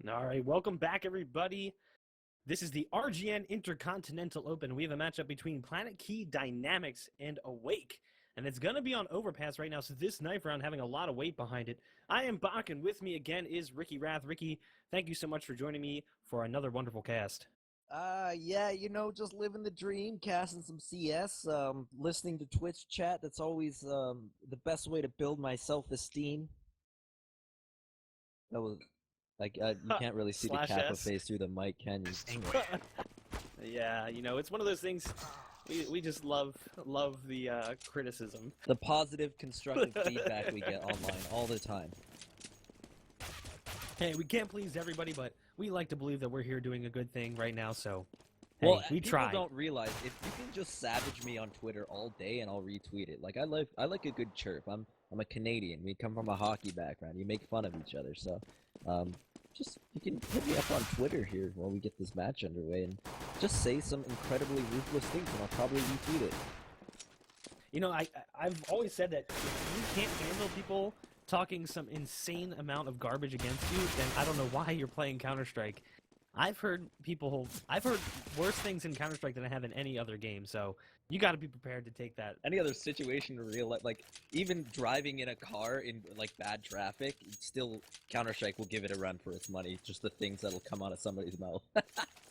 All right, welcome back, everybody. This is the RGN Intercontinental Open. We have a matchup between Planetkey Dynamics and Awake, and it's going to be on Overpass right now, so this knife round having a lot of weight behind it. I am Bach, and with me again is Ricky Rath. Ricky, thank you so much for joining me for another wonderful cast. Yeah, just living the dream, casting some CS, listening to Twitch chat. That's always the best way to build my self-esteem. That was like you can't really see the Kappa /S. face through the mic, can you? Yeah, it's one of those things. We just love the criticism. The positive, constructive feedback we get online all the time. Hey, we can't please everybody, but we like to believe that we're here doing a good thing right now, so Well, hey, we people try. don't realize if you can just savage me on Twitter all day and I'll retweet it. Like I like a good chirp. I'm a Canadian. We come from a hockey background. You make fun of each other, so just you can hit me up on Twitter here while we get this match underway and just say some incredibly ruthless things and I'll probably retweet it. I've always said that if you can't handle people talking some insane amount of garbage against you, then I don't know why you're playing Counter-Strike. I've heard worse things in Counter-Strike than I have in any other game, so you got to be prepared to take that. Any other situation in real life, like even driving in a car in like bad traffic, still Counter-Strike will give it a run for its money. Just the things that'll come out of somebody's mouth.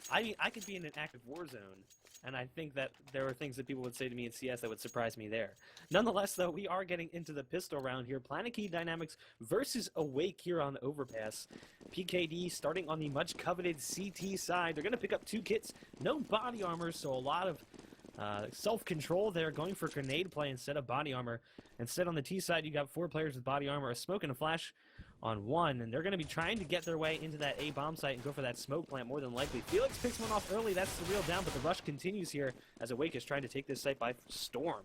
I could be in an active war zone, and I think that there are things that people would say to me in CS that would surprise me there. Nonetheless, though, we are getting into the pistol round here. Planetkey Dynamics versus Awake here on Overpass. PKD starting on the much-coveted CT side. They're going to pick up 2 kits, no body armor, so a lot of self-control there, going for grenade play instead of body armor. Instead, on the T side, you got 4 players with body armor, a smoke and a flash on 1, and they're going to be trying to get their way into that A bomb site and go for that smoke plant more than likely. Felix picks one off early. That's the real down, but the rush continues here as Awake is trying to take this site by storm.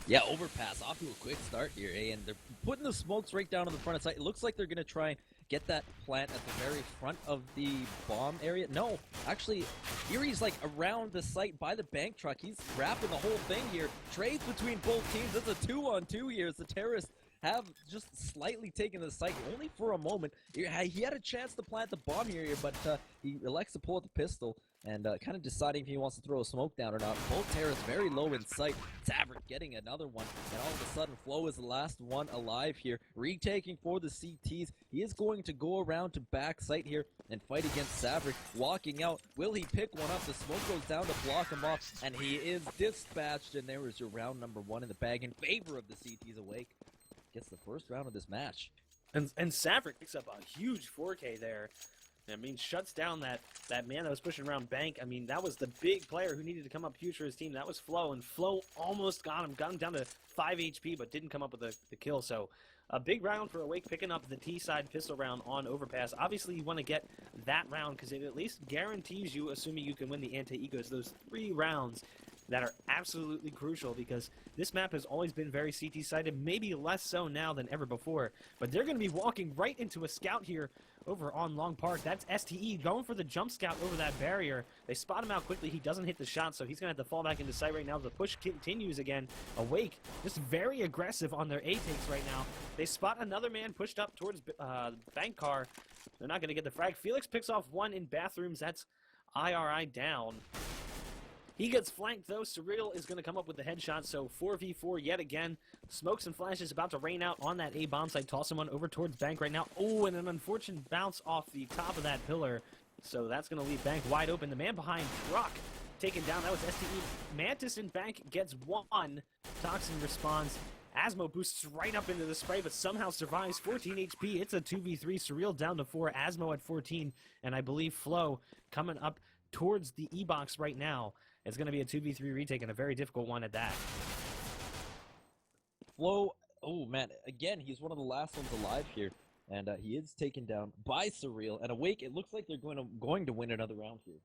Yeah, Overpass off to a quick start here, and they're putting the smokes right down on the front of the site. It looks like they're going to try and get that plant at the very front of the bomb area. No, actually, Erie's like around the site by the bank truck. He's wrapping the whole thing here. Trades between both teams. It's a 2-on-2 here as the terrorists have just slightly taken the site only for a moment. He had a chance to plant the bomb here, but he elects to pull out the pistol and kind of deciding if he wants to throw a smoke down or not. Both terrorists very low in sight. Saverick getting another one, and all of a sudden Flo is the last one alive here. Retaking for the CTs. He is going to go around to back site here and fight against Saverick. Walking out. Will he pick one up? The smoke goes down to block him off, and he is dispatched, and there is your round number 1 in the bag in favor of the CTs. Awake gets the first round of this match. And Saverick picks up a huge 4K there. I mean, shuts down that man that was pushing around Bank. I mean, that was the big player who needed to come up huge for his team. That was Flo, and Flo almost got him down to 5 HP, but didn't come up with the kill. So a big round for Awake, picking up the T-side pistol round on Overpass. Obviously, you want to get that round because it at least guarantees you, assuming you can win the anti-egos, those 3 rounds that are absolutely crucial, because this map has always been very CT-sided, maybe less so now than ever before. But they're going to be walking right into a scout here over on Long Park. That's STE going for the jump scout over that barrier. They spot him out quickly. He doesn't hit the shot, so he's going to have to fall back into sight right now. The push continues again. Awake, just very aggressive on their A-takes right now. They spot another man pushed up towards bank car. They're not going to get the frag. Felix picks off 1 in bathrooms. That's IRI down. He gets flanked, though. Surreal is going to come up with the headshot, so 4v4 yet again. Smokes and flashes about to rain out on that A bomb site. Toss someone over towards Bank right now. Oh, and an unfortunate bounce off the top of that pillar. So that's going to leave Bank wide open. The man behind Truck taken down. That was STE. Mantis and Bank gets 1. Toxin responds. Asmo boosts right up into the spray, but somehow survives. 14 HP. It's a 2v3. Surreal down to 4. Asmo at 14. And I believe Flo coming up towards the E-box right now. It's going to be a 2v3 retake, and a very difficult one at that. Flo, oh man, again, he's one of the last ones alive here, and he is taken down by Surreal. And Awake, it looks like they're going to win another round here.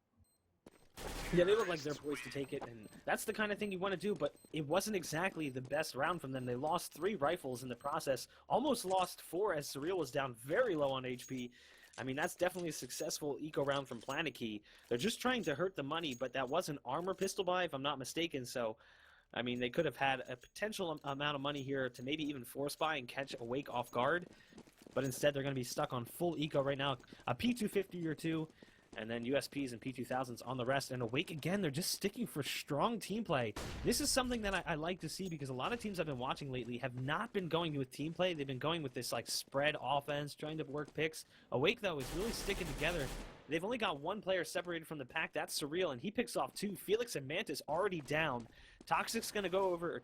Yeah, they look like they're poised to take it, and that's the kind of thing you want to do, but it wasn't exactly the best round from them. They lost 3 rifles in the process, almost lost 4 as Surreal was down very low on HP. I mean, that's definitely a successful eco round from Planetkey. They're just trying to hurt the money, but that was an armor pistol buy, if I'm not mistaken, so I mean, they could have had a potential amount of money here to maybe even force buy and catch Awake off guard. but instead they're going to be stuck on full eco right now. A P250 or two, and then USPs and P2000s on the rest. And Awake, again, they're just sticking for strong team play. This is something that I like to see because a lot of teams I've been watching lately have not been going with team play. They've been going with this like spread offense, trying to work picks. Awake, though, is really sticking together. They've only got one player separated from the pack. That's Surreal, and he picks off two. Felix and Mantis already down. Toxin's going to go over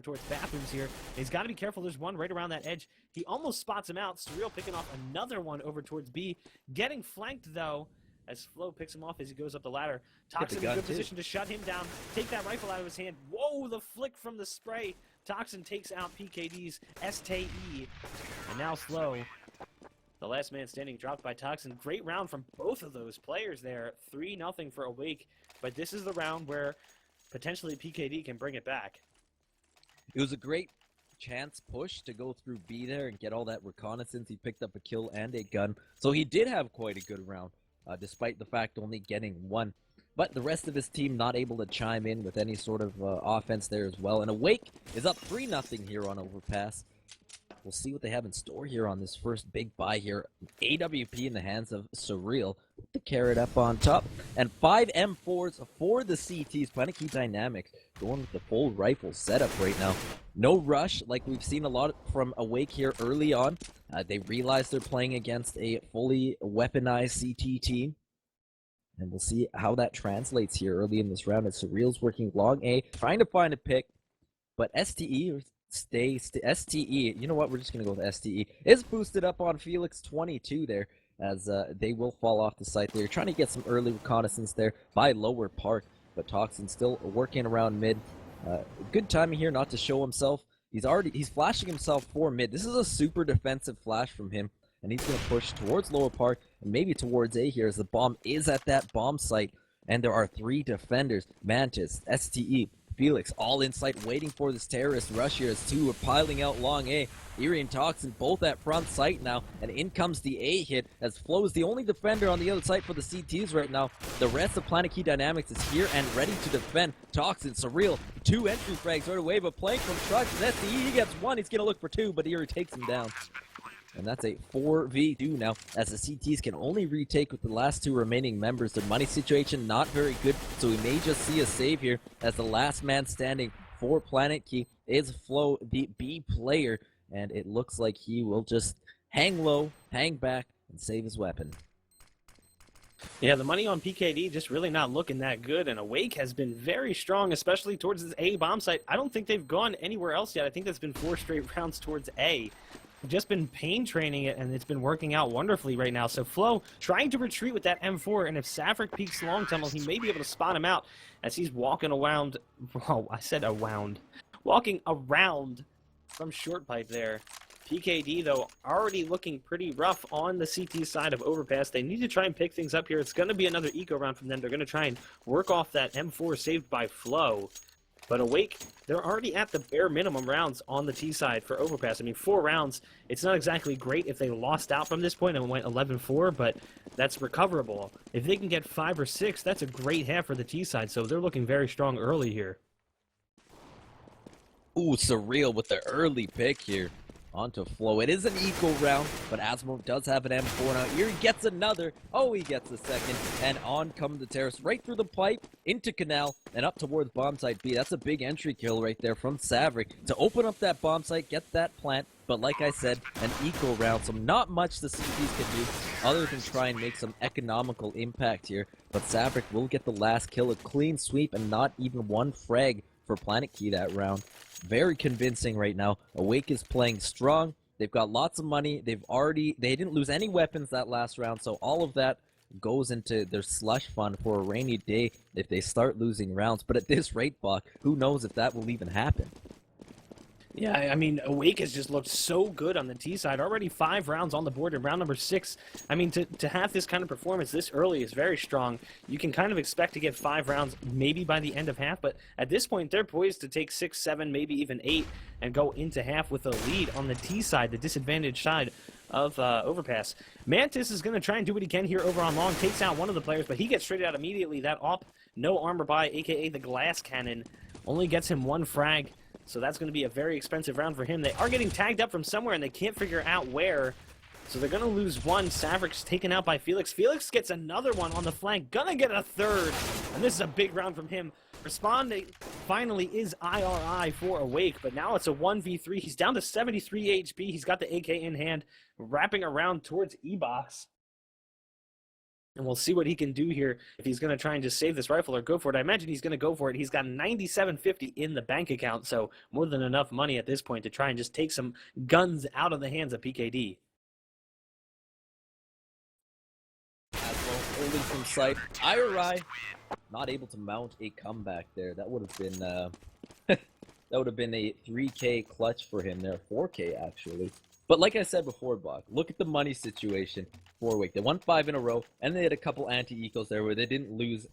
towards bathrooms here. He's got to be careful. There's one right around that edge. He almost spots him out. Surreal picking off another one over towards B. Getting flanked, though, as Flo picks him off as he goes up the ladder. Toxin in a good position to shut him down. Take that rifle out of his hand. Whoa, the flick from the spray. Toxin takes out PKD's STE. And now Flo, the last man standing, dropped by Toxin. Great round from both of those players there. 3-0 for Awake. But this is the round where potentially PKD can bring it back. It was a great chance push to go through B there and get all that reconnaissance. He picked up a kill and a gun. So he did have quite a good round, despite the fact only getting one. But the rest of his team not able to chime in with any sort of offense there as well. And Awake is up 3-0 here on Overpass. We'll see what they have in store here on this first big buy here. AWP in the hands of Surreal. The carrot up on top. And 5 M4s for the CTs. Planetkey Dynamics going with the full rifle setup right now. No rush like we've seen a lot from Awake here early on. They realize they're playing against a fully weaponized CT team. And we'll see how that translates here early in this round as Surreal's working long A, trying to find a pick. But STE or STE, you know what, we're just going to go with STE, is boosted up on Felix 22 there, as they will fall off the site. They're trying to get some early reconnaissance there by Lower Park, but Toxin still working around mid. Good timing here not to show himself. He's flashing himself for mid. This is a super defensive flash from him, and he's going to push towards Lower Park and maybe towards A here as the bomb is at that bomb site, and there are 3 defenders, Mantis, STE, Felix, all in sight, waiting for this terrorist rush here as 2 are piling out long A. Eerie and Toxin both at front sight now, and in comes the A hit as Flo is the only defender on the other side for the CTs right now. The rest of Planetkey Dynamics is here and ready to defend. Toxin, Surreal, 2 entry frags right away, but playing from Trucks, and STE, he gets 1, he's going to look for 2, but Eerie takes him down. And that's a 4v2 now, as the CTs can only retake with the last 2 remaining members. Their money situation not very good, so we may just see a save here, as the last man standing for Planetkey is Flo, the B player, and it looks like he will just hang low, hang back, and save his weapon. Yeah, the money on PKD just really not looking that good, and Awake has been very strong, especially towards this A bomb site. I don't think they've gone anywhere else yet. I think that's been 4 straight rounds towards A. Just been pain training it, and it's been working out wonderfully right now. So Flo trying to retreat with that M4, and if Saverick peeks long tunnel, he may be able to spot him out as he's walking around. Oh, I said around. Walking around from short pipe there. PKD, though, already looking pretty rough on the CT side of Overpass. They need to try and pick things up here. It's going to be another eco round from them. They're going to try and work off that M4 saved by Flo. But Awake, they're already at the bare minimum rounds on the T side for Overpass. I mean, 4 rounds, it's not exactly great if they lost out from this point and went 11-4, but that's recoverable. If they can get 5 or 6, that's a great half for the T side, so they're looking very strong early here. Ooh, Surreal with the early pick here onto Flo. It is an eco round, but Asmo does have an M4 now. Eerie gets another. Oh, he gets a second. And on come the terrorists right through the pipe, into Canal, and up towards bomb site B. That's a big entry kill right there from Saverick to open up that bomb site, get that plant. But like I said, an eco round, so not much the CTs can do other than try and make some economical impact here. But Saverick will get the last kill, a clean sweep, and not even 1 frag for Planetkey that round. Very convincing right now. Awake is playing strong. They've got lots of money. They didn't lose any weapons that last round, so all of that goes into their slush fund for a rainy day if they start losing rounds. But at this rate, Bach, who knows if that will even happen. Yeah, I mean, Awake has just looked so good on the T side. Already 5 rounds on the board in round number 6. I mean, to have this kind of performance this early is very strong. You can kind of expect to get 5 rounds maybe by the end of half, but at this point, they're poised to take 6, 7, maybe even 8, and go into half with a lead on the T side, the disadvantaged side of Overpass. Mantis is going to try and do what he can here over on long, takes out one of the players, but he gets straight out immediately. That op, no armor by, aka the glass cannon, only gets him 1 frag. So that's going to be a very expensive round for him. They are getting tagged up from somewhere, and they can't figure out where. So they're going to lose one. Savrik's taken out by Felix. Felix gets another one on the flank. Gonna get a third. And this is a big round from him. Responding finally is IRI for Awake, but now it's a 1v3. He's down to 73 HP. He's got the AK in hand, wrapping around towards E-Box. And we'll see what he can do here, if he's going to try and just save this rifle or go for it. I imagine he's going to go for it. He's got 9750 in the bank account, so more than enough money at this point to try and just take some guns out of the hands of PKD. Holding from sight. IRI not able to mount a comeback there. That would have been that would have been a 3K clutch for him there, 4K actually. But like I said before, Bach, look at the money situation for Awake. They won 5 in a row, and they had a couple anti-ecos there where they didn't lose.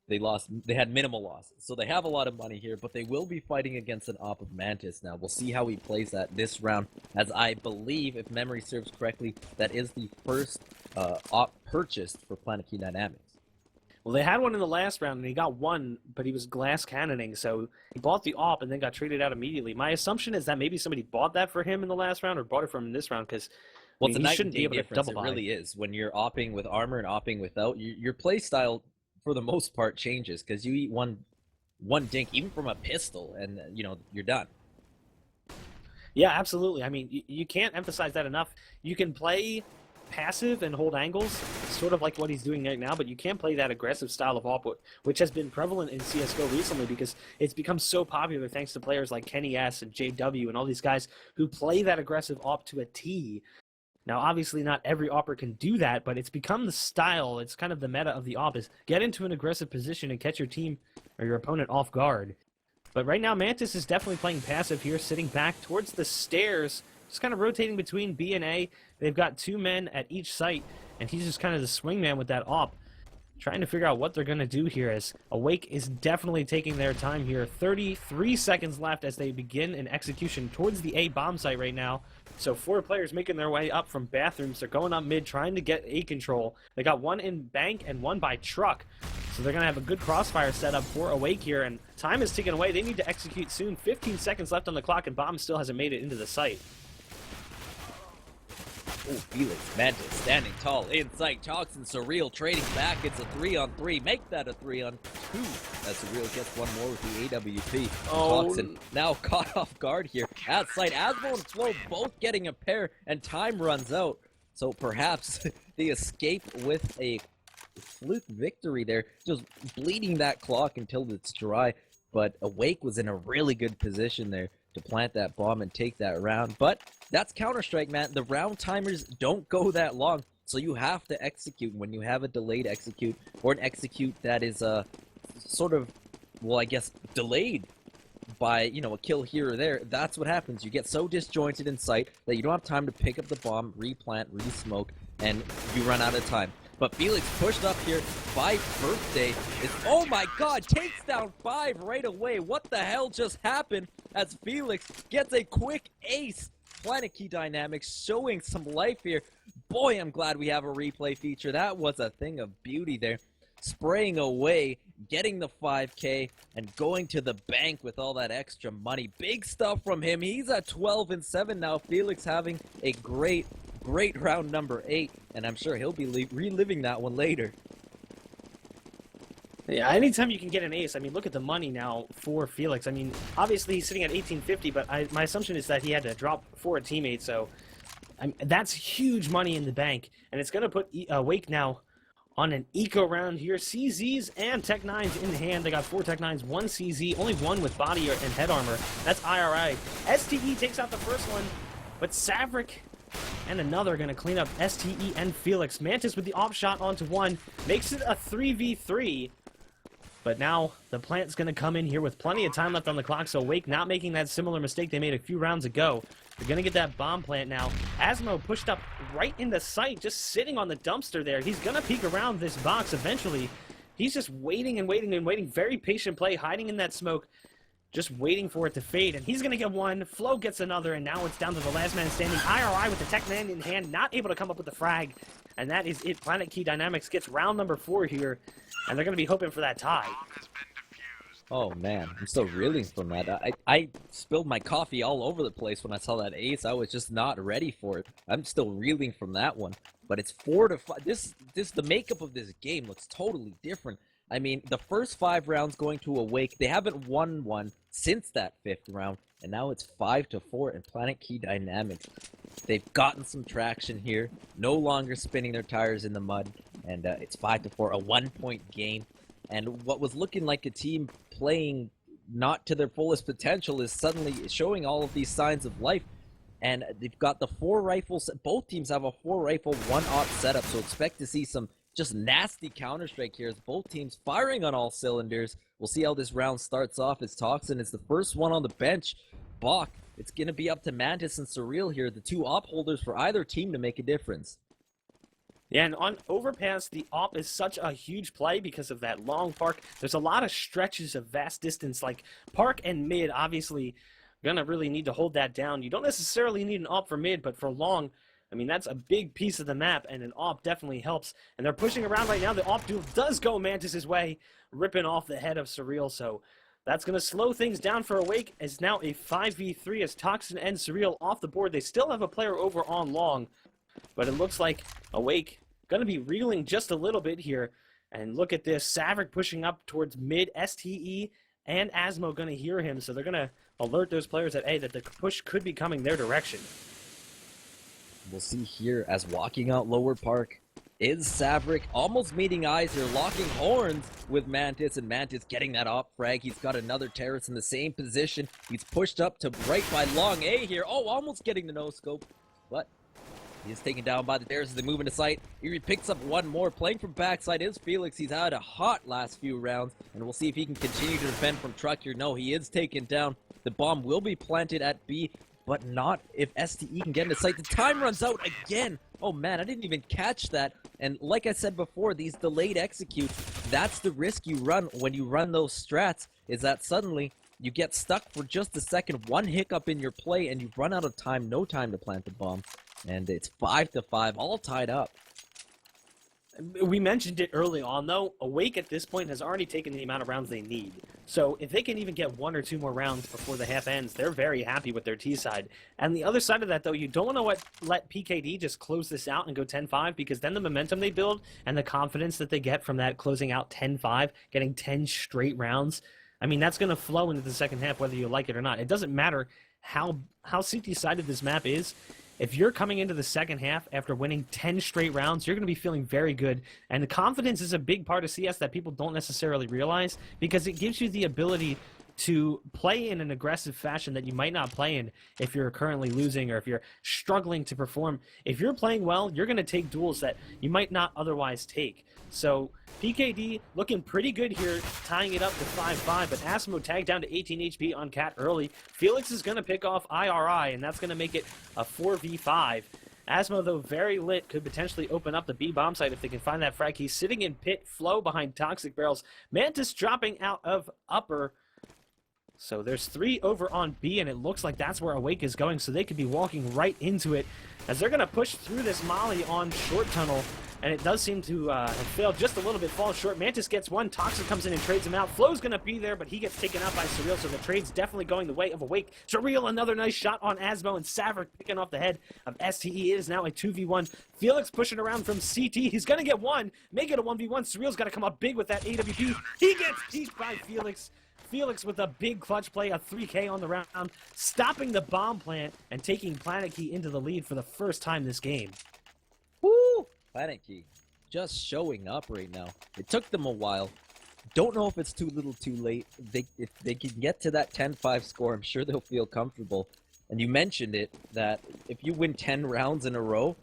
They lost. They had minimal losses. So they have a lot of money here, but they will be fighting against an op of Mantis now. We'll see how he plays that this round, as I believe, if memory serves correctly, that is the first op purchased for Planetkey Dynamics. Well, they had one in the last round, and he got one, but he was glass cannoning, so he bought the AWP and then got traded out immediately. My assumption is that maybe somebody bought that for him in the last round or bought it from him in this round, because well, it's a he night shouldn't and be able day to difference. double buy. It really is. When you're opping with armor and opping without, your play style, for the most part, changes, because you eat one dink, even from a pistol, and, you know, you're done. Yeah, absolutely. I mean, you can't emphasize that enough. You can play passive and hold angles, sort of like what he's doing right now, but you can't play that aggressive style of AWP, which has been prevalent in CSGO recently because it's become so popular thanks to players like Kenny S and JW and all these guys who play that aggressive AWP to a T. Now, obviously, not every AWPer can do that, but it's become the style. It's kind of the meta of the AWP is get into an aggressive position and catch your team or your opponent off guard. But right now, Mantis is definitely playing passive here, sitting back towards the stairs, just kind of rotating between B and A. They've got 2 men at each site, and he's just kind of the swingman with that AWP, trying to figure out what they're going to do here, as Awake is definitely taking their time here. 33 seconds left as they begin an execution towards the A bomb site right now. So 4 players making their way up from bathrooms. They're going up mid, trying to get A control. They got 1 in bank and 1 by truck. So they're going to have a good crossfire setup for Awake here, and time is ticking away. They need to execute soon. 15 seconds left on the clock, and Bomb still hasn't made it into the site. Oh, Felix, Mantis, standing tall, in sight. Chalks and Surreal trading back. It's a 3-on-3. Make that a 3-on-2. As Surreal gets one more with the AWP. Oh. Chalkson now caught off guard here. At sight, Asmo and Flo both getting a pair, and time runs out. So perhaps they escape with a fluke victory there, just bleeding that clock until it's dry. But Awake was in a really good position there to plant that bomb and take that round. But that's Counter-Strike, man. The round timers don't go that long, so you have to execute. When you have a delayed execute, or an execute that is sort of, well, I guess, delayed by, you know, a kill here or there, that's what happens. You get so disjointed in sight that you don't have time to pick up the bomb, replant, re-smoke, and you run out of time. But Felix pushed up here by Birthday. Oh my god, takes down 5 right away. What the hell just happened as Felix gets a quick ace? Planetkey Dynamics showing some life here. Boy, I'm glad we have a replay feature. That was a thing of beauty there. Spraying away, getting the 5K, and going to the bank with all that extra money. Big stuff from him. He's at 12-7 now. Felix having a great round number 8, and I'm sure he'll be reliving that one later. Yeah, anytime you can get an ace, I mean, look at the money now for Felix. I mean, obviously he's sitting at 1850, but my assumption is that he had to drop for a teammate, so that's huge money in the bank, and it's going to put Awake now on an eco round here. CZs and Tech 9s in hand. They got 4 Tech 9s, 1 CZ, only 1 with body and head armor. That's IRI. STE takes out the first one, but Savrik and another are going to clean up STE and Felix. Mantis with the off shot onto 1, makes it a 3v3. But now the plant's going to come in here with plenty of time left on the clock, so Wake not making that similar mistake they made a few rounds ago. They're going to get that bomb plant now. Asmo pushed up right into sight, just sitting on the dumpster there. He's going to peek around this box eventually. He's just waiting and waiting and waiting. Very patient play, hiding in that smoke, just waiting for it to fade. And he's going to get one. Flo gets another, and now it's down to the last man standing. IRI with the Tech 9 in hand, not able to come up with the frag. And that is it. Planetkey Dynamics gets round number 4 here, and they're going to be hoping for that tie. Oh man, I'm still reeling from that. I spilled my coffee all over the place when I saw that ace. I was just not ready for it. I'm still reeling from that one. But it's 4-5. The makeup of this game looks totally different. I mean, the first 5 rounds going to Awake, they haven't won one since that 5th round, and now it's 5-4 in Planetkey Dynamics. They've gotten some traction here, no longer spinning their tires in the mud, and it's 5-4, a 1-point game. And what was looking like a team playing not to their fullest potential is suddenly showing all of these signs of life. And they've got the 4 rifles. Both teams have a 4 rifle, 1 op setup. So expect to see some just nasty Counter-Strike here as both teams firing on all cylinders. We'll see how this round starts off as Toxin is the first one on the bench. Bach, it's going to be up to Mantis and Surreal here, the 2 op holders for either team to make a difference. Yeah, and on Overpass, the op is such a huge play because of that long park. There's a lot of stretches of vast distance, like park and mid, obviously, gonna really need to hold that down. You don't necessarily need an op for mid, but for long, I mean, that's a big piece of the map, and an op definitely helps. And they're pushing around right now. The op duel does go Mantis' way, ripping off the head of Surreal, so that's going to slow things down for Awake. It's now a 5v3 as Toxin and Surreal off the board. They still have a player over on long, but it looks like Awake going to be reeling just a little bit here. And look at this, Saverick pushing up towards mid, STE and Asmo going to hear him, so they're going to alert those players that, hey, that the push could be coming their direction. We'll see here as walking out lower park is Saverick, almost meeting eyes here, locking horns with Mantis, and Mantis getting that op frag. He's got another terrorist in the same position. He's pushed up to right by Long A here. Oh, almost getting the no-scope, but he is taken down by the terrorists as they move into sight. Eerie picks up one more. Playing from backside is Felix. He's had a hot last few rounds, and we'll see if he can continue to defend from truck here. No, he is taken down. The bomb will be planted at B, but not if STE can get into sight. The time runs out again. Oh man, I didn't even catch that. And like I said before, these delayed executes, that's the risk you run when you run those strats, is that suddenly you get stuck for just a second, one hiccup in your play, and you run out of time, no time to plant the bomb. And it's 5-5, all tied up. We mentioned it early on, though. Awake at this point has already taken the amount of rounds they need. So if they can even get 1 or 2 more rounds before the half ends, they're very happy with their T side. And the other side of that, though, you don't want to let PKD just close this out and go 10-5, because then the momentum they build and the confidence that they get from that closing out 10-5, getting 10 straight rounds, I mean, that's going to flow into the second half whether you like it or not. It doesn't matter how CT-sided this map is. If you're coming into the second half after winning 10 straight rounds, you're going to be feeling very good. And the confidence is a big part of CS that people don't necessarily realize, because it gives you the ability to play in an aggressive fashion that you might not play in if you're currently losing or if you're struggling to perform. If you're playing well, you're going to take duels that you might not otherwise take. So PKD looking pretty good here, tying it up to 5-5, but Asmo tagged down to 18 HP on Cat early. Felix is going to pick off IRI, and that's going to make it a 4v5. Asmo, though, very lit, could potentially open up the B bomb site if they can find that frag. He's sitting in pit, Flow behind Toxic Barrels. Mantis dropping out of upper. So there's 3 over on B, and it looks like that's where Awake is going, so they could be walking right into it as they're going to push through this molly on short tunnel, and it does seem to have failed just a little bit, falls short. Mantis gets one, Toxic comes in and trades him out. Flow's going to be there, but he gets taken out by Surreal, so the trade's definitely going the way of Awake. Surreal, another nice shot on Asmo, and Saverick picking off the head of STE. It is now a 2v1. Felix pushing around from CT. He's going to get one, make it a 1v1. Surreal's got to come up big with that AWP. He gets peeked by Felix. Felix with a big clutch play, a 3K on the round, stopping the bomb plant and taking Planetkey into the lead for the first time this game. Woo! Planetkey just showing up right now. It took them a while. Don't know if it's too little too late. If they can get to that 10-5 score, I'm sure they'll feel comfortable. And you mentioned it, that if you win 10 rounds in a row,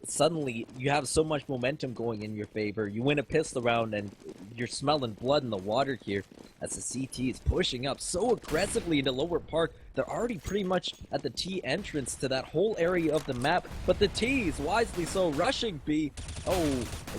suddenly you have so much momentum going in your favor. You win a pistol round and you're smelling blood in the water here as the CT is pushing up so aggressively into lower park. They're already pretty much at the T entrance to that whole area of the map, but the T's wisely so rushing B. Oh,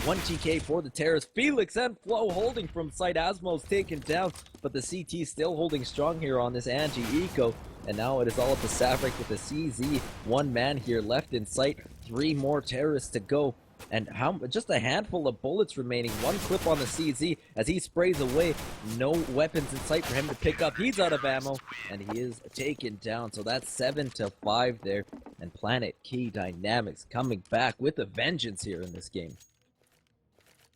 1 TK for the terrorists. Felix and Flo holding from site. Asmo's taken down, but the CT still holding strong here on this anti-eco. And now it is all up to Saverick with the CZ. 1 man here left in sight. 3 more terrorists to go. And just a handful of bullets remaining. One clip on the CZ as he sprays away. No weapons in sight for him to pick up. He's out of ammo, and he is taken down. So that's 7-5 there. And Planetkey Dynamics coming back with a vengeance here in this game.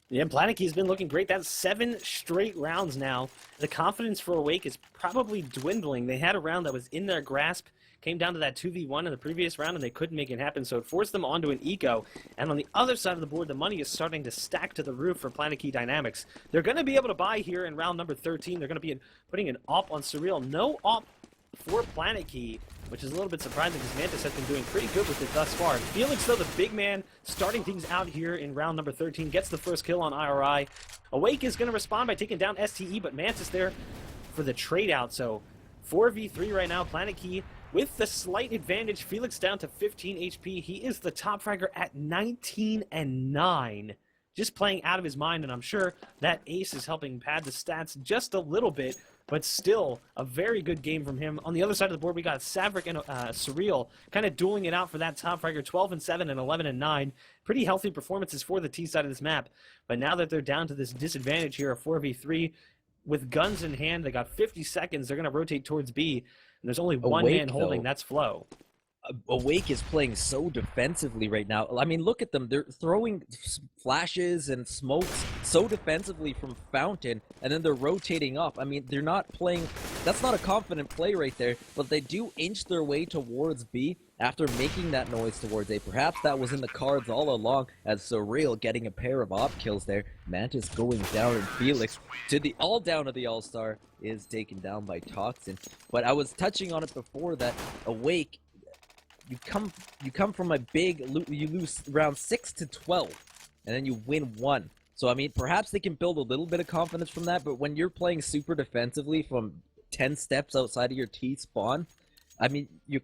Yeah, Planetkey's been looking great. That's 7 straight rounds now. The confidence for Awake is probably dwindling. They had a round that was in their grasp. Came down to that 2v1 in the previous round, and they couldn't make it happen, so it forced them onto an eco. And on the other side of the board, the money is starting to stack to the roof for Planetkey Dynamics. They're going to be able to buy here in round number 13. They're going to be putting an op on Surreal. No op for Planetkey, which is a little bit surprising because Mantis has been doing pretty good with it thus far. Felix, though, the big man, starting things out here in round number 13, gets the first kill on IRI. Awake is going to respond by taking down STE, but Mantis there for the trade out. So 4v3 right now, Planetkey with the slight advantage. Felix down to 15 HP. He is the top fragger at 19-9. Just playing out of his mind, and I'm sure that ace is helping pad the stats just a little bit, but still a very good game from him. On the other side of the board, we got Saverick and Surreal kind of dueling it out for that top fragger, 12-7 and 11-9. Pretty healthy performances for the T side of this map, but now that they're down to this disadvantage here of 4v3, with guns in hand, they got 50 seconds. They're going to rotate towards B. And there's only one man holding, that's Flo. Awake is playing so defensively right now. I mean, look at them. They're throwing flashes and smokes so defensively from Fountain, and then they're rotating up. I mean, they're not playing... That's not a confident play right there, but they do inch their way towards B after making that noise towards A. Perhaps that was in the cards all along, as Surreal getting a pair of op kills there. Mantis going down, and Felix to the down of the All-Star is taken down by Toxin. But I was touching on it before that Awake, you come from a big, you lose round 6-12, and then you win 1. So I mean, perhaps they can build a little bit of confidence from that, but when you're playing super defensively from 10 steps outside of your T spawn, I mean, you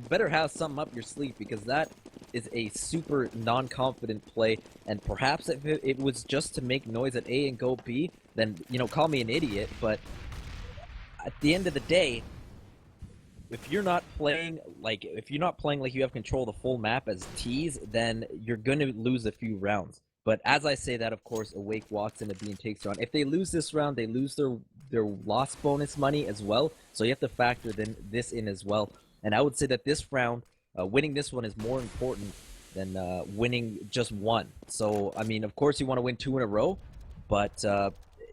better have something up your sleeve, because that is a super non-confident play. And perhaps if it was just to make noise at A and go B, then, you know, call me an idiot, but at the end of the day, if you're not playing like you have control of the full map as T's, then you're going to lose a few rounds. But as I say that, of course, Awake walks into B and takes round. If they lose this round, they lose their loss bonus money as well. So you have to factor this in as well. And I would say that this round, winning this one is more important than winning just one. So, I mean, of course you want to win 2 in a row, but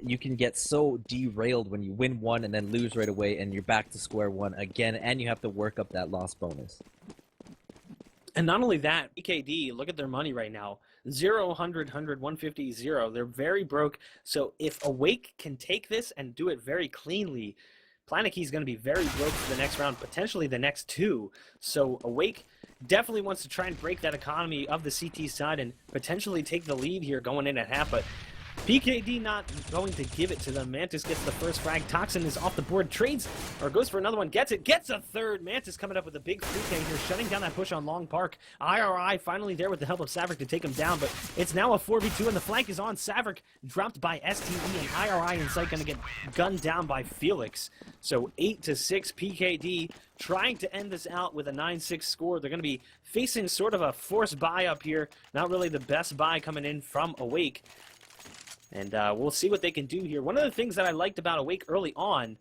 you can get so derailed when you win 1 and then lose right away, and you're back to square one again, and you have to work up that loss bonus. And not only that, BKD, look at their money right now. 0, 100, 100, 150, 0. They're very broke. So if Awake can take this and do it very cleanly, Planetkey is going to be very broke for the next round, potentially the next 2. So Awake definitely wants to try and break that economy of the CT side and potentially take the lead here going in at half, but PKD not going to give it to them. Mantis gets the first frag. Toxin is off the board, trades, or goes for another one, gets it, gets a third. Mantis coming up with a big 3K here, shutting down that push on Long Park. IRI finally there with the help of Saverick to take him down, but it's now a 4v2, and the flank is on. Saverick dropped by STE, and IRI in sight going to get gunned down by Felix. So 8-6, PKD trying to end this out with a 9-6 score. They're going to be facing sort of a forced buy up here. Not really the best buy coming in from Awake. And we'll see what they can do here. One of the things that I liked about Awake early on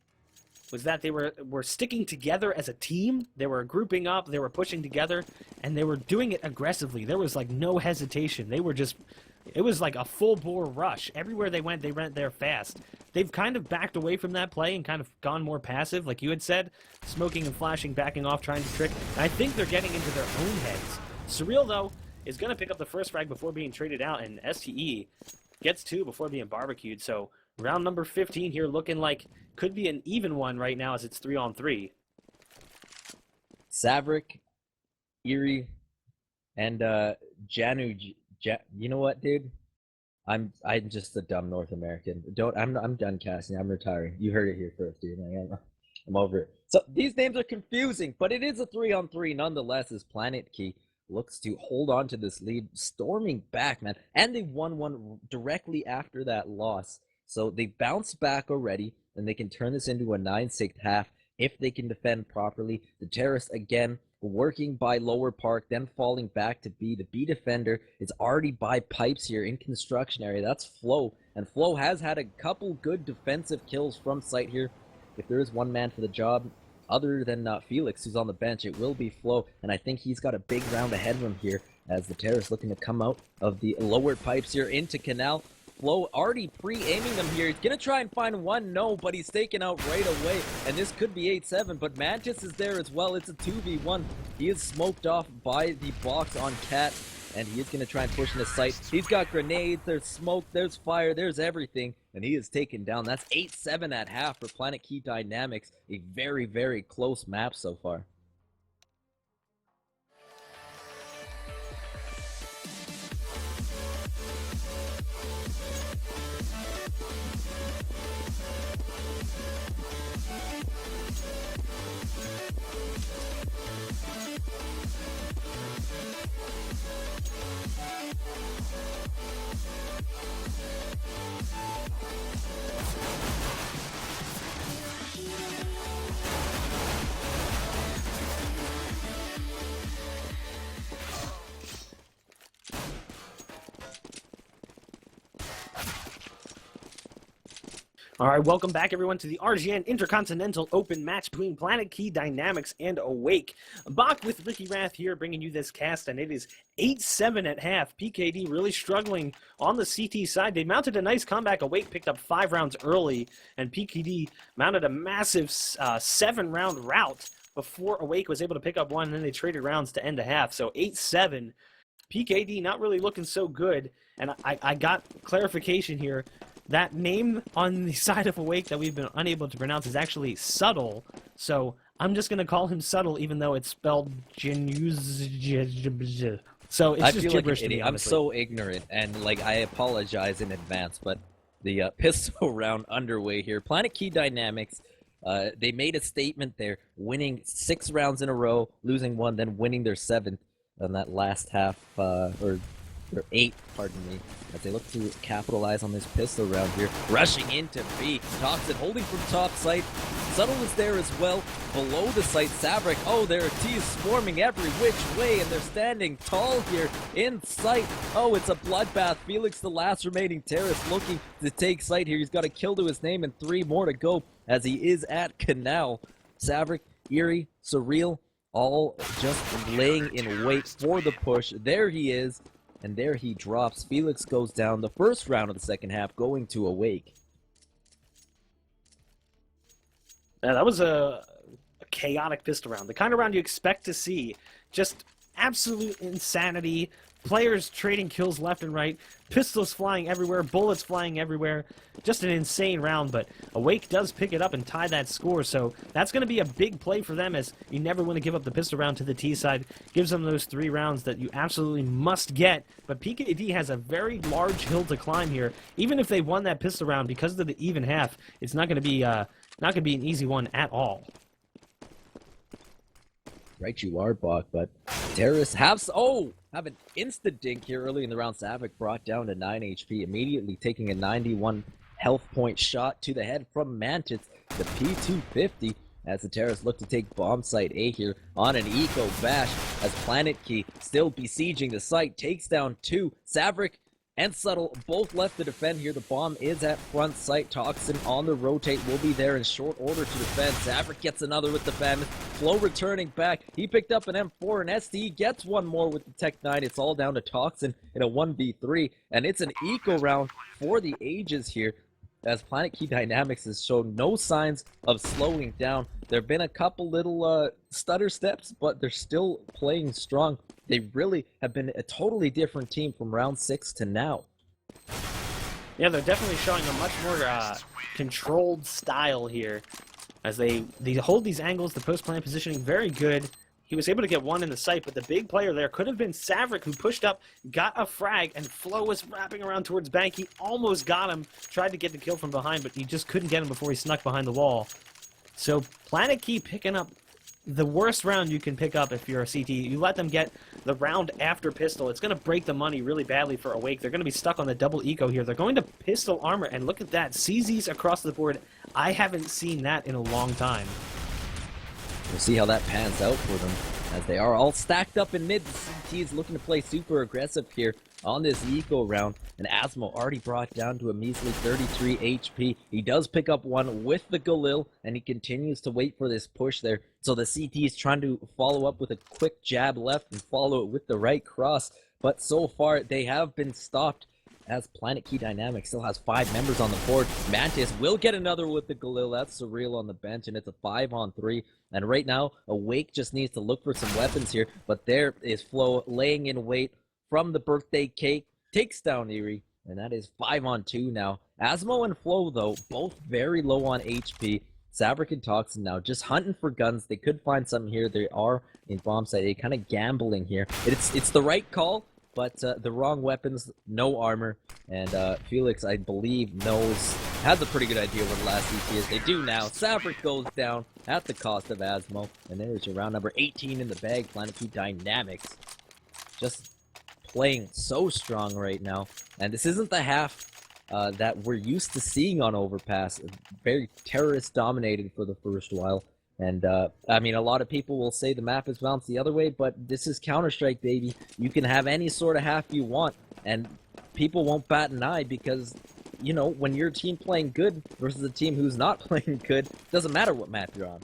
was that they were sticking together as a team. They were grouping up, they were pushing together, and they were doing it aggressively. There was like no hesitation. They were just, it was like a full-bore rush. Everywhere they went there fast. They've kind of backed away from that play and kind of gone more passive, like you had said, smoking and flashing, backing off, trying to trick. And I think they're getting into their own heads. Surreal, though, is going to pick up the first frag before being traded out, and STE gets 2 before being barbecued. So round number 15 here looking like could be an even one right now as it's 3-on-3. Saverick, Erie, and Janu. You know what, dude? I'm just a dumb North American. I'm done casting. I'm retiring. You heard it here first, dude. I'm over it. So these names are confusing, but it is a 3-on-3 nonetheless, as Planetkey looks to hold on to this lead, storming back, man. And they won one directly after that loss. So they bounced back already, and they can turn this into a 9-6 half. if they can defend properly. The Terrace, again, working by lower park, then falling back to B. The B defender is already by pipes here in construction area. That's Flo, and Flo has had a couple good defensive kills from site here. If there is one man for the job, other than Felix, who's on the bench, it will be Flo, and I think he's got a big round ahead of him here as the Terrace looking to come out of the lower pipes here into Canal. Flo already pre-aiming them here. He's going to try and find one. No, but he's taken out right away. And this could be 8-7, but Mantis is there as well. It's a 2v1. He is smoked off by the box on Cat, and he is going to try and push in the site. He's got grenades. There's smoke. There's fire. There's everything. And he is taken down. That's 8-7 at half for Planetkey Dynamics. A very, very close map so far. All right, welcome back, everyone, to the RGN Intercontinental Open match between Planetkey Dynamics and Awake. Bach with Ricky Rath here, bringing you this cast, and it is 8-7 at half. PKD really struggling on the CT side. They mounted a nice comeback. Awake picked up 5 rounds early, and PKD mounted a massive 7-round rout before Awake was able to pick up one, and then they traded rounds to end the half. So 8-7. PKD not really looking so good, and I got clarification here. That name on the side of Awake that we've been unable to pronounce is actually Subtle, so I'm just going to call him Subtle, even though it's spelled Genuz. So it's I just feel like gibberish an to me, idiot. I'm honestly. so ignorant, and like I apologize in advance, but the pistol round underway here. Planetkey Dynamics, they made a statement there, winning 6 rounds in a row, losing 1, then winning their 7th on that last half, or 8, pardon me, as they look to capitalize on this pistol round here. Rushing into B. Toxin holding from top site. Subtle is there as well. Below the site, Savrik. Oh, there are T's swarming every which way, and they're standing tall here in sight. Oh, it's a bloodbath. Felix, the last remaining Terrace, looking to take site here. He's got a kill to his name and 3 more to go as he is at Canal. Savrik, Eerie, Surreal, all just laying in wait for the push. There he is. And there he drops. Felix goes down. The first round of the second half going to Awake. Yeah, that was a chaotic pistol round. The kind of round you expect to see. Just absolute insanity. Players trading kills left and right. Pistols flying everywhere. Bullets flying everywhere. Just an insane round, but Awake does pick it up and tie that score, so that's going to be a big play for them, as you never want to give up the pistol round to the T side. Gives them those 3 rounds that you absolutely must get, but PKD has a very large hill to climb here. Even if they won that pistol round, because of the even half, it's not going to be an easy one at all. Right you are, Bach, but Terrace have an insta-dink here early in the round. Savik brought down to 9 HP, immediately taking a 91 health point shot to the head from Mantis, the P250, as the Terrace look to take bomb site A here on an eco bash, as Planetkey still besieging the site, takes down 2. Savik and Subtle both left to defend here. The bomb is at front site. Toxin on the rotate will be there in short order to defend. Savik gets another with the Famine. Flo returning back. He picked up an M4, and ST gets one more with the Tech 9. It's all down to Toxin in a 1v3, and it's an eco round for the ages here, as Planetkey Dynamics has shown no signs of slowing down. There have been a couple little stutter steps, but they're still playing strong. They really have been a totally different team from round 6 to now. Yeah, they're definitely showing a much more controlled style here, as they hold these angles. The post-plant positioning very good. He was able to get one in the sight, but the big player there could have been Savrik, who pushed up, got a frag, and Flo was wrapping around towards Bank. He almost got him, tried to get the kill from behind, but he just couldn't get him before he snuck behind the wall. So Planetkey picking up the worst round you can pick up if you're a CT. You let them get the round after pistol. It's going to break the money really badly for Awake. They're going to be stuck on the double eco here. They're going to pistol armor, and look at that. CZs across the board. I haven't seen that in a long time. We'll see how that pans out for them, as they are all stacked up in mid. The CT is looking to play super aggressive here on this eco round, and Asmo already brought down to a measly 33 HP. He does pick up one with the Galil, and he continues to wait for this push there. So the CT is trying to follow up with a quick jab left and follow it with the right cross, but so far they have been stopped, as Planetkey Dynamics still has 5 members on the board. Mantis will get another with the Galil. That's Surreal on the bench, and it's a 5-on-3. And right now, Awake just needs to look for some weapons here, but there is Flo laying in wait from the birthday cake, takes down Eerie, and that is 5-on-2 now. Asmo and Flo, though, both very low on HP. Savrik and Toxin now just hunting for guns. They could find something here. They are in bomb site. They kind of gambling here. It's the right call, but the wrong weapons, no armor. And Felix, I believe, has a pretty good idea what the last CT is. They do now. Savrik goes down at the cost of Asmo. And there's your round number 18 in the bag. Planetkey Dynamics just playing so strong right now. And this isn't the half that we're used to seeing on Overpass. Very terrorist dominated for the first while. And, I mean, a lot of people will say the map is balanced the other way, but this is Counter-Strike, baby. You can have any sort of half you want, and people won't bat an eye because, you know, when your team playing good versus a team who's not playing good, doesn't matter what map you're on.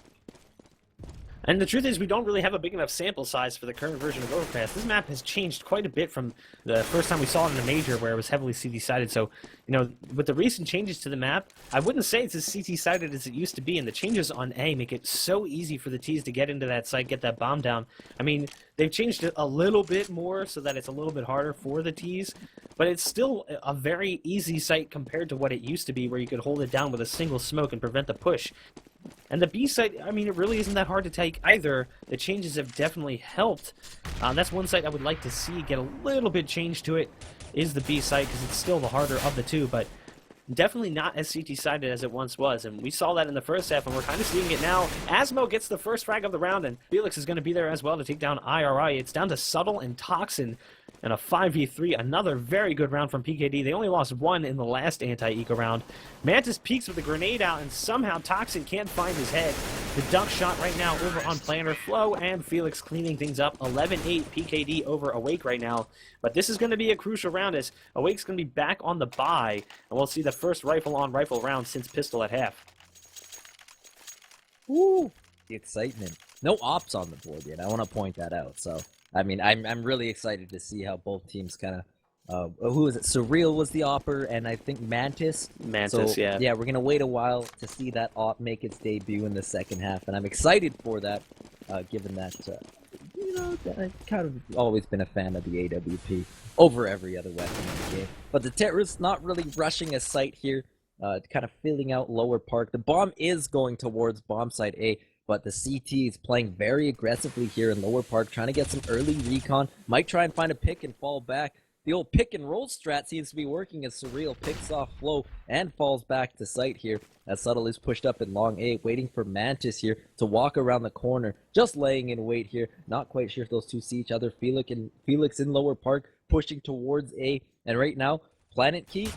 And the truth is, we don't really have a big enough sample size for the current version of Overpass. This map has changed quite a bit from the first time we saw it in a major, where it was heavily CT-sided. So, you know, with the recent changes to the map, I wouldn't say it's as CT-sided as it used to be, and the changes on A make it so easy for the Ts to get into that site, get that bomb down. I mean, they've changed it a little bit more so that it's a little bit harder for the Ts, but it's still a very easy site compared to what it used to be, where you could hold it down with a single smoke and prevent the push. And the B site, I mean, it really isn't that hard to take either. The changes have definitely helped. That's one site I would like to see get a little bit changed to it, is the B site, because it's still the harder of the two, but definitely not as CT-sided as it once was. And we saw that in the first half, and we're kind of seeing it now. Asmo gets the first frag of the round, and Felix is going to be there as well to take down IRI. It's down to Subtle and Toxin. And a 5v3, another very good round from PKD. They only lost one in the last anti-eco round. Mantis peeks with a grenade out, and somehow Toxin can't find his head. The duck shot right now over on Planner. Flo and Felix cleaning things up. 11-8 PKD over Awake right now. But this is going to be a crucial round, as Awake's going to be back on the bye. And we'll see the first rifle-on-rifle round since pistol at half. Woo! The excitement. No ops on the board yet. I want to point that out, so... I mean, I'm really excited to see how both teams kind of, who was it? Surreal was the opper, and I think Mantis. Mantis, so, yeah. Yeah, we're going to wait a while to see that op make its debut in the second half, and I'm excited for that, given that, you know, I've kind of always been a fan of the AWP over every other weapon in the game. But the terrorists not really rushing a site here, kind of filling out Lower Park. The bomb is going towards bomb site A, but the CT is playing very aggressively here in Lower Park, trying to get some early recon. Might try and find a pick and fall back. The old pick and roll strat seems to be working, as Surreal picks off Flo and falls back to site here, as Subtle is pushed up in long A, waiting for Mantis here to walk around the corner, just laying in wait here. Not quite sure if those two see each other. Felix in Lower Park pushing towards A, and right now, Planetkey,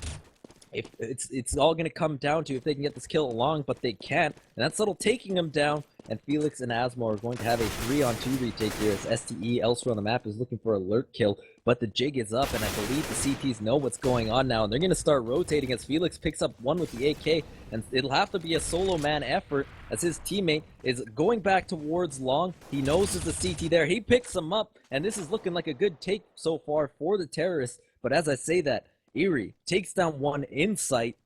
if it's all going to come down to if they can get this kill along, but they can't, and that's Subtle taking them down, and Felix and Asmo are going to have a 3-on-2 retake here, as STE elsewhere on the map is looking for a lurk kill, but the jig is up, and I believe the CTs know what's going on now, and they're going to start rotating as Felix picks up one with the AK, and it'll have to be a solo man effort, as his teammate is going back towards long. He knows there's a CT there, he picks him up, and this is looking like a good take so far for the terrorists, but as I say that, Eerie takes down one in sight,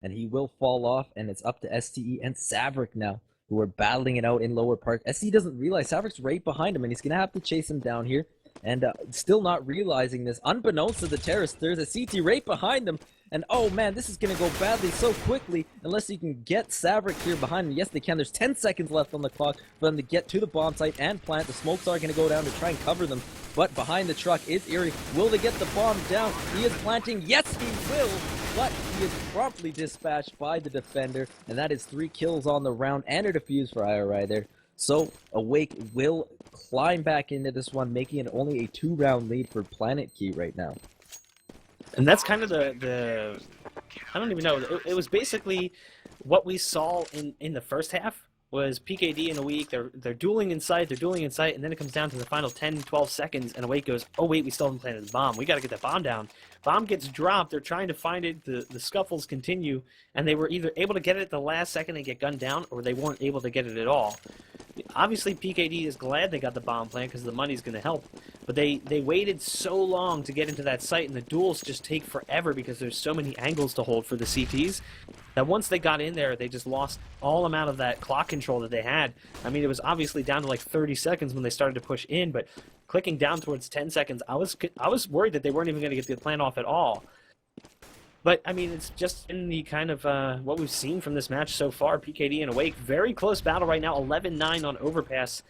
and he will fall off, and it's up to STE and Savrik now, who are battling it out in Lower Park. STE doesn't realize Savrik's right behind him, and he's going to have to chase him down here, and still not realizing this. Unbeknownst to the terrorists, there's a CT right behind them, and oh man, this is going to go badly so quickly, unless you can get Savrik here behind him. Yes, they can. There's 10 seconds left on the clock for them to get to the bomb site and plant. The smokes are going to go down to try and cover them, but behind the truck is Eerie. Will they get the bomb down? He is planting. Yes, he will, but he is promptly dispatched by the defender, and that is 3 kills on the round and a defuse for IRI there. So Awake will climb back into this one, making it only a 2-round lead for Planetkey right now. And that's kind of the I don't even know. It was basically what we saw in the first half, was PKD and Awake. They're dueling in sight, and then it comes down to the final 10, 12 seconds, and Awake goes, oh wait, we still haven't planted the bomb. We got to get that bomb down. Bomb gets dropped. They're trying to find it. The scuffles continue, and they were either able to get it at the last second and get gunned down, or they weren't able to get it at all. Obviously, PKD is glad they got the bomb plant because the money's going to help. But they waited so long to get into that site, and the duels just take forever because there's so many angles to hold for the CTs that once they got in there, they just lost all amount of that clock control that they had. I mean, it was obviously down to like 30 seconds when they started to push in, but clicking down towards 10 seconds, I was worried that they weren't even going to get the plant off at all. But, I mean, it's just in the kind of what we've seen from this match so far. PKD and Awake, very close battle right now, 11-9 on Overpass.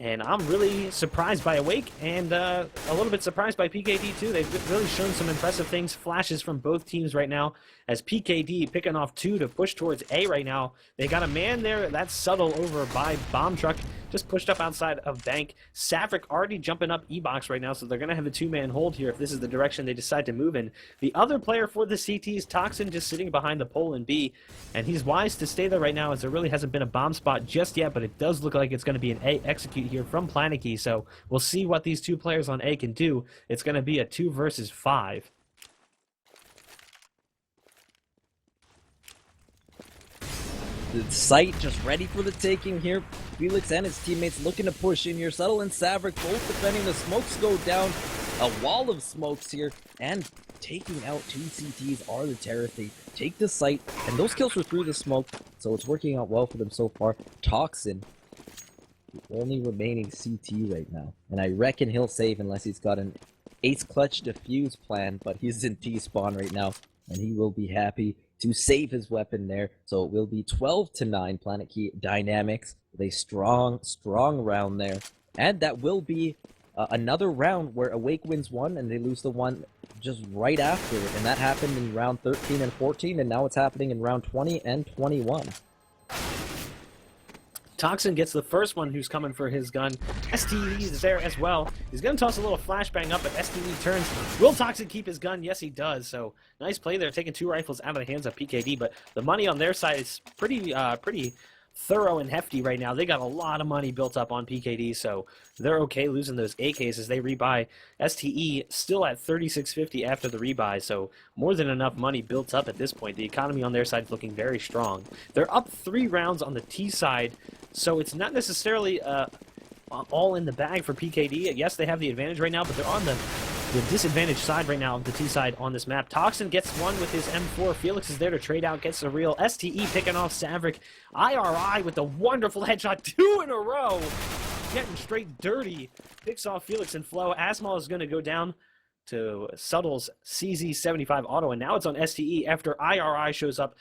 And I'm really surprised by Awake and a little bit surprised by PKD, too. They've really shown some impressive things, flashes from both teams right now, as PKD picking off 2 to push towards A right now. They got a man there. That's subtle over by Bomb Truck, just pushed up outside of Bank. Saverick already jumping up E-Box right now, so they're going to have a 2-man hold here if this is the direction they decide to move in. The other player for the CTs, Toxin, just sitting behind the pole in B, and he's wise to stay there right now as there really hasn't been a bomb spot just yet, but it does look like it's going to be an A execute here from Planetkey, so we'll see what these two players on A can do. It's going to be a 2 versus 5. The site just ready for the taking here. Felix and his teammates looking to push in here. Subtle and Saverick both defending. The smokes go down. A wall of smokes here. And taking out 2 CTs are the terror. They take the site. And those kills were through the smoke. So it's working out well for them so far. Toxin, the only remaining CT right now. And I reckon he'll save unless he's got an ace clutch defuse plan. But he's in T-spawn right now. And he will be happy to save his weapon there. So it will be 12-9 Planetkey Dynamics with a strong round there. And that will be another round where Awake wins 1 and they lose the 1 just right after. And that happened in round 13 and 14, and now it's happening in round 20 and 21. Toxin gets the first one who's coming for his gun. STE is there as well. He's going to toss a little flashbang up, but STE turns. Will Toxin keep his gun? Yes, he does. So nice play there, taking 2 rifles out of the hands of PKD. But the money on their side is pretty thorough and hefty right now. They got a lot of money built up on PKD, so they're okay losing those AKs as they rebuy. STE still at 3650 after the rebuy, so more than enough money built up at this point. The economy on their side is looking very strong. They're up 3 rounds on the T side, so it's not necessarily all in the bag for PKD. Yes, they have the advantage right now, but they're on the disadvantaged side right now of the T side on this map. Toxin gets one with his M4. Felix is there to trade out, gets a real. STE picking off Saverick. IRI with a wonderful headshot, 2 in a row. Getting straight dirty. Picks off Felix and Flo. Asmal is going to go down to Subtle's CZ75 auto, and now it's on STE after IRI shows up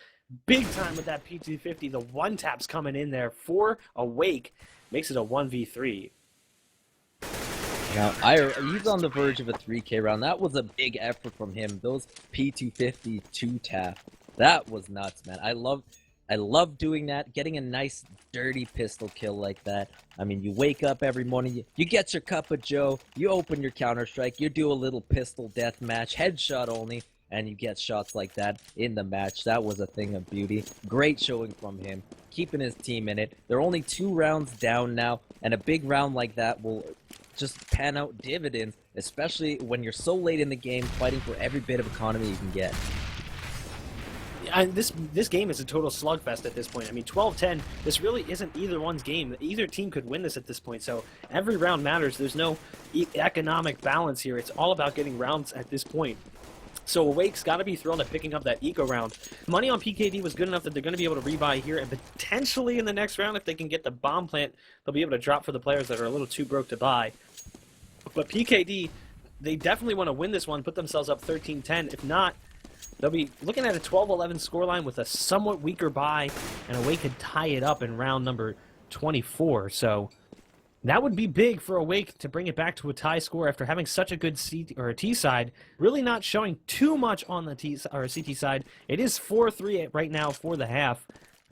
big time with that P250. The one tap's coming in there for Awake. Makes it a 1v3. Now, he's on the verge of a 3K round. That was a big effort from him. Those P250 2-tap. That was nuts, man. I love doing that. Getting a nice, dirty pistol kill like that. I mean, you wake up every morning, you get your cup of joe, you open your Counter-Strike, you do a little pistol death match, headshot only, and you get shots like that in the match. That was a thing of beauty. Great showing from him, keeping his team in it. They're only 2 rounds down now, and a big round like that will just pan out dividends, especially when you're so late in the game, fighting for every bit of economy you can get. This game is a total slugfest at this point. I mean, 12-10, this really isn't either one's game. Either team could win this at this point, so every round matters. There's no economic balance here. It's all about getting rounds at this point. So Awake's got to be thrilled at picking up that eco round. Money on PKD was good enough that they're going to be able to rebuy here, and potentially in the next round, if they can get the bomb plant, they'll be able to drop for the players that are a little too broke to buy. But PKD, they definitely want to win this one, put themselves up 13-10. If not, they'll be looking at a 12-11 scoreline with a somewhat weaker buy, and Awake could tie it up in round number 24. So that would be big for Awake to bring it back to a tie score after having such a good T side. Really not showing too much on the CT side. It is 4-3 right now for the half.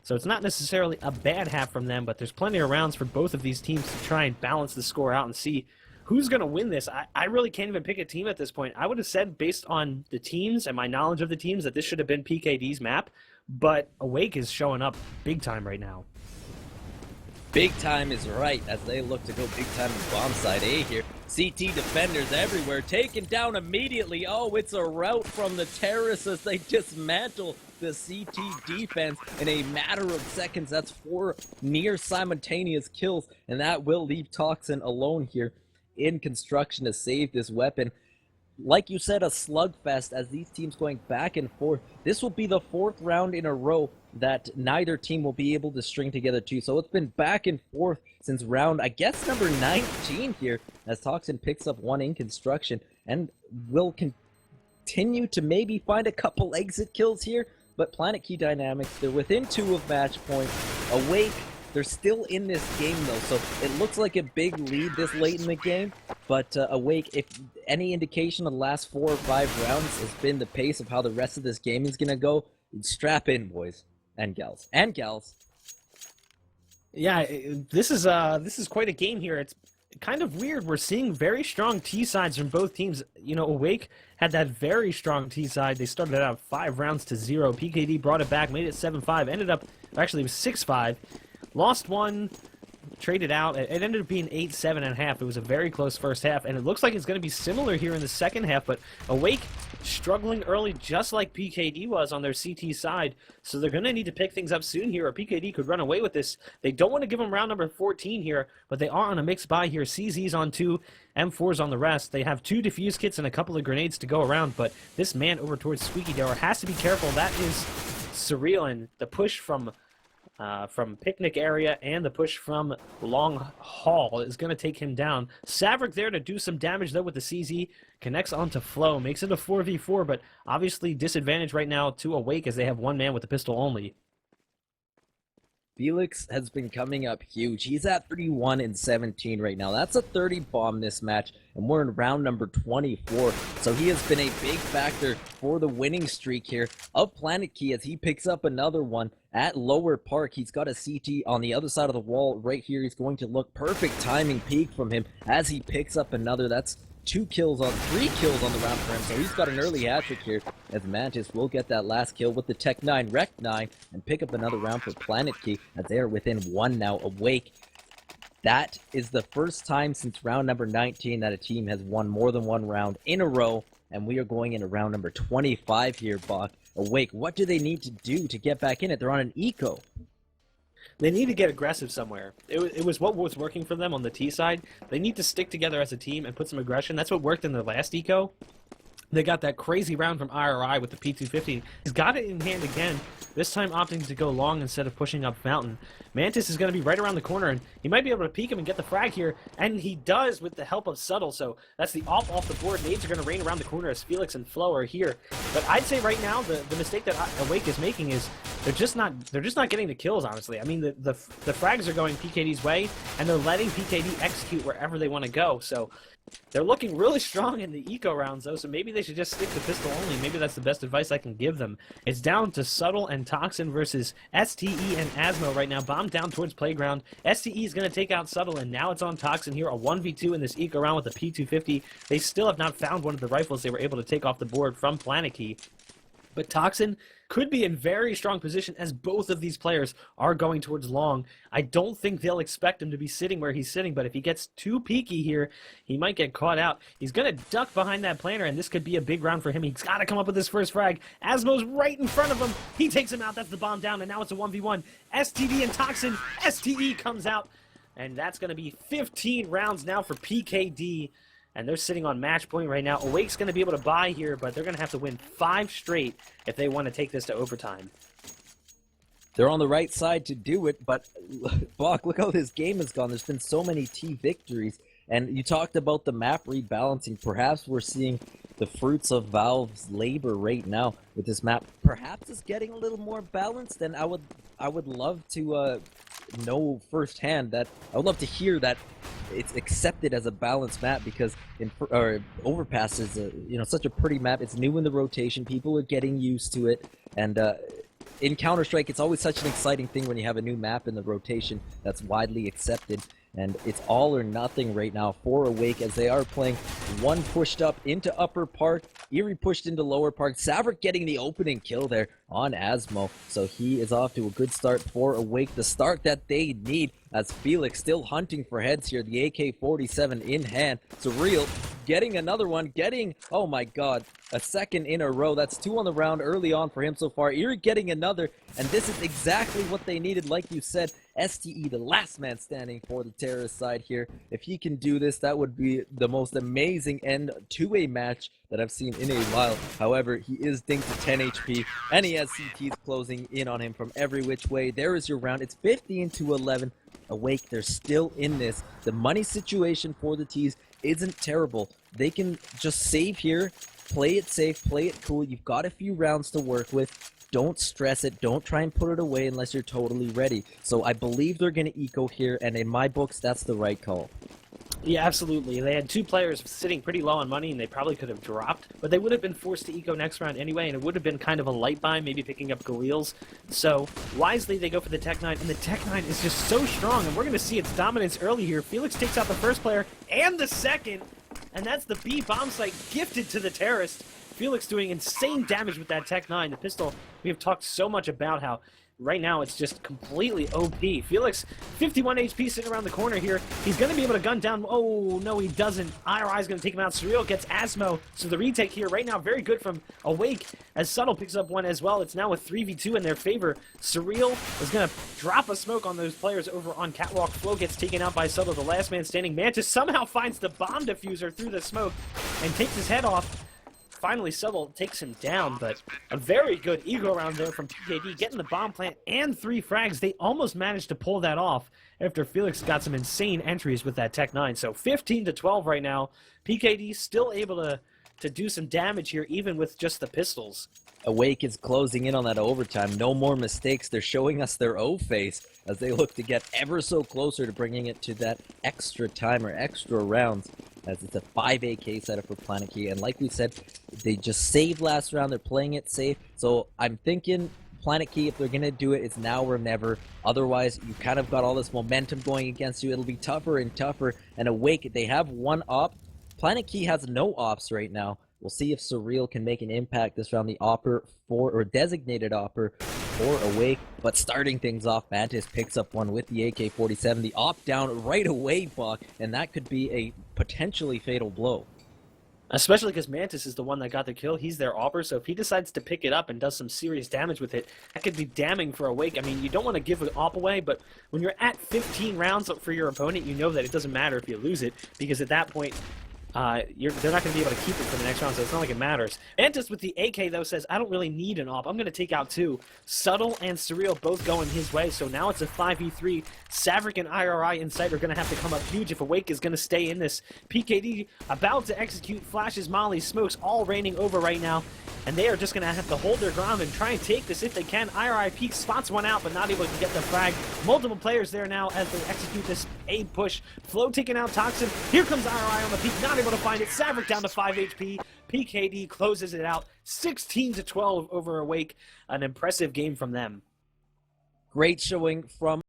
So it's not necessarily a bad half from them, but there's plenty of rounds for both of these teams to try and balance the score out and see who's going to win this. I really can't even pick a team at this point. I would have said, based on the teams and my knowledge of the teams, that this should have been PKD's map, but Awake is showing up big time right now. Big time is right as they look to go big time in bomb side A here. CT defenders everywhere, taken down immediately. Oh, it's a rout from the terrorists as they dismantle the CT defense in a matter of seconds. That's 4 near simultaneous kills, and that will leave Toxin alone here in construction to save this weapon. Like you said, a slugfest as these teams going back and forth. This will be the 4th round in a row that neither team will be able to string together too. So it's been back and forth since round, I guess, number 19 here, as Toxin picks up 1 in construction and will continue to maybe find a couple exit kills here. But Planetkey Dynamics, they're within 2 of match point. Awake, they're still in this game though, so it looks like a big lead this late in the game. But Awake, if any indication of the last 4 or 5 rounds has been the pace of how the rest of this game is gonna go, strap in, boys and gals. And gals. Yeah, this is quite a game here. It's kind of weird. We're seeing very strong T sides from both teams. You know, Awake had that very strong T side. They started out 5 rounds to 0. PKD brought it back, made it 7-5. Ended up, actually it was 6-5. Lost 1, traded out. It ended up being 8-7.5. It was a very close first half, and it looks like it's going to be similar here in the second half, but Awake struggling early just like PKD was on their CT side, so they're going to need to pick things up soon here, or PKD could run away with this. They don't want to give them round number 14 here, but they are on a mixed buy here. CZ's on 2, M4's on the rest. They have 2 defuse kits and a couple of grenades to go around, but this man over towards Squeaky Door has to be careful. That is surreal, and the push from Picnic area and the push from Long Hall is going to take him down. Saverick there to do some damage though with the CZ. Connects onto Flow. Makes it a 4v4, but obviously disadvantage right now to Awake as they have 1 man with the pistol only. Felix has been coming up huge. He's at 31 and 17 right now. That's a 30 bomb this match, and we're in round number 24. So he has been a big factor for the winning streak here of Planetkey as he picks up another one at Lower Park. He's got a CT on the other side of the wall right here. He's going to look perfect timing peak from him as he picks up another. That's 3 kills on the round for him, so he's got an early hat-trick here as Mantis will get that last kill with the Tech 9, Rec 9, and pick up another round for Planetkey as they are within 1 now. Awake. That is the first time since round number 19 that a team has won more than 1 round in a row, and we are going into round number 25 here, Bach. Awake, what do they need to do to get back in it? They're on an eco. They need to get aggressive somewhere. It was what was working for them on the T side. They need to stick together as a team and put some aggression. That's what worked in their last eco. They got that crazy round from IRI with the P250. He's got it in hand again, this time opting to go long instead of pushing up Fountain. Mantis is going to be right around the corner, and he might be able to peek him and get the frag here, and he does with the help of Subtle, so that's the off the board. Nades are going to rain around the corner as Felix and Flo are here. But I'd say right now, the mistake that Awake is making is they're just not getting the kills, honestly. I mean, the frags are going PKD's way, and they're letting PKD execute wherever they want to go, so they're looking really strong in the eco rounds, though, so maybe they should just stick to pistol only. Maybe that's the best advice I can give them. It's down to Subtle and Toxin versus STE and Asmo right now. Bomb down towards Playground. STE is going to take out Subtle, and now it's on Toxin here. A 1v2 in this eco round with the P250. They still have not found one of the rifles they were able to take off the board from Planetkey. But Toxin could be in very strong position as both of these players are going towards long. I don't think they'll expect him to be sitting where he's sitting, but if he gets too peaky here, he might get caught out. He's going to duck behind that planter, and this could be a big round for him. He's got to come up with his first frag. Asmo's right in front of him. He takes him out. That's the bomb down, and now it's a 1v1. STD and Toxin. STE comes out, and that's going to be 15 rounds now for PKD. And they're sitting on match point right now. Awake's going to be able to buy here, but they're going to have to win 5 straight if they want to take this to overtime. They're on the right side to do it, but Bach, look how this game has gone. There's been so many T victories, and you talked about the map rebalancing. Perhaps we're seeing the fruits of Valve's labor right now with this map. Perhaps it's getting a little more balanced, and I would love to know firsthand that. I would love to hear that it's accepted as a balanced map, because Overpass is such a pretty map. It's new in the rotation. People are getting used to it, and in Counter-Strike, it's always such an exciting thing when you have a new map in the rotation that's widely accepted. And it's all or nothing right now for Awake as they are playing one pushed up into upper park, Eerie pushed into lower park, Saverick getting the opening kill there on Asmo. So he is off to a good start for Awake, the start that they need as Felix still hunting for heads here, the AK-47 in hand. Surreal getting another one, oh my god, a second in a row. That's 2 on the round early on for him so far. Eerie getting another, and this is exactly what they needed, like you said. STE, the last man standing for the terrorist side here. If he can do this, that would be the most amazing end to a match that I've seen in a while. However, he is dinked to 10 HP, and he has CTs closing in on him from every which way. There is your round. It's 15-11. Awake, they're still in this. The money situation for the T's isn't terrible. They can just save here, play it safe, play it cool. You've got a few rounds to work with. Don't stress it. Don't try and put it away unless you're totally ready. So I believe they're going to eco here, and in my books, that's the right call. Yeah, absolutely. They had 2 players sitting pretty low on money, and they probably could have dropped, but they would have been forced to eco next round anyway, and it would have been kind of a light buy, maybe picking up Galil's. So, wisely, they go for the Tech 9, and the Tech 9 is just so strong, and we're going to see its dominance early here. Felix takes out the first player and the second, and that's the B bomb site gifted to the terrorist. Felix doing insane damage with that Tech 9. The pistol, we have talked so much about how right now it's just completely OP. Felix, 51 HP sitting around the corner here. He's going to be able to gun down. Oh, no, he doesn't. IRI is going to take him out. Surreal gets Asmo. So the retake here right now, very good from Awake as Subtle picks up one as well. It's now a 3v2 in their favor. Surreal is going to drop a smoke on those players over on Catwalk. Flo gets taken out by Subtle, the last man standing. Mantis somehow finds the bomb diffuser through the smoke and takes his head off. Finally, Subtle takes him down, but a very good ego round there from PKD, getting the bomb plant and 3 frags. They almost managed to pull that off after Felix got some insane entries with that Tech 9. So 15-12 right now. PKD still able to do some damage here, even with just the pistols. Awake is closing in on that overtime. No more mistakes. They're showing us their O-face as they look to get ever so closer to bringing it to that extra time or extra rounds, as it's a 5 AK setup for Planetkey. And like we said, they just saved last round. They're playing it safe. So I'm thinking Planetkey, if they're going to do it, it's now or never. Otherwise, you kind of got all this momentum going against you. It'll be tougher and tougher. And Awake, they have 1 op. Planetkey has no ops right now. We'll see if Surreal can make an impact this round. The opper for, or designated opper for Awake. But starting things off, Mantis picks up one with the AK-47. The op down right away, Buck, and that could be a potentially fatal blow. Especially because Mantis is the one that got the kill. He's their opper, so if he decides to pick it up and does some serious damage with it, that could be damning for Awake. I mean, you don't want to give an op away, but when you're at 15 rounds for your opponent, you know that it doesn't matter if you lose it, because at that point, they're not going to be able to keep it for the next round, so it's not like it matters. Mantis with the AK, though, says, I don't really need an op. I'm going to take out 2. Subtle and Surreal both going his way, so now it's a 5v3. Saverick and IRI in sight are going to have to come up huge if Awake is going to stay in this. PKD about to execute flashes, mollies, smokes, all raining over right now, and they are just going to have to hold their ground and try and take this if they can. IRI peeks, spots one out, but not able to get the frag. Multiple players there now as they execute this A push. Flo taking out Toxin. Here comes IRI on the peak, not able to find it. Saverick down to 5 HP. PKD closes it out 16-12 over Awake. An impressive game from them. Great showing from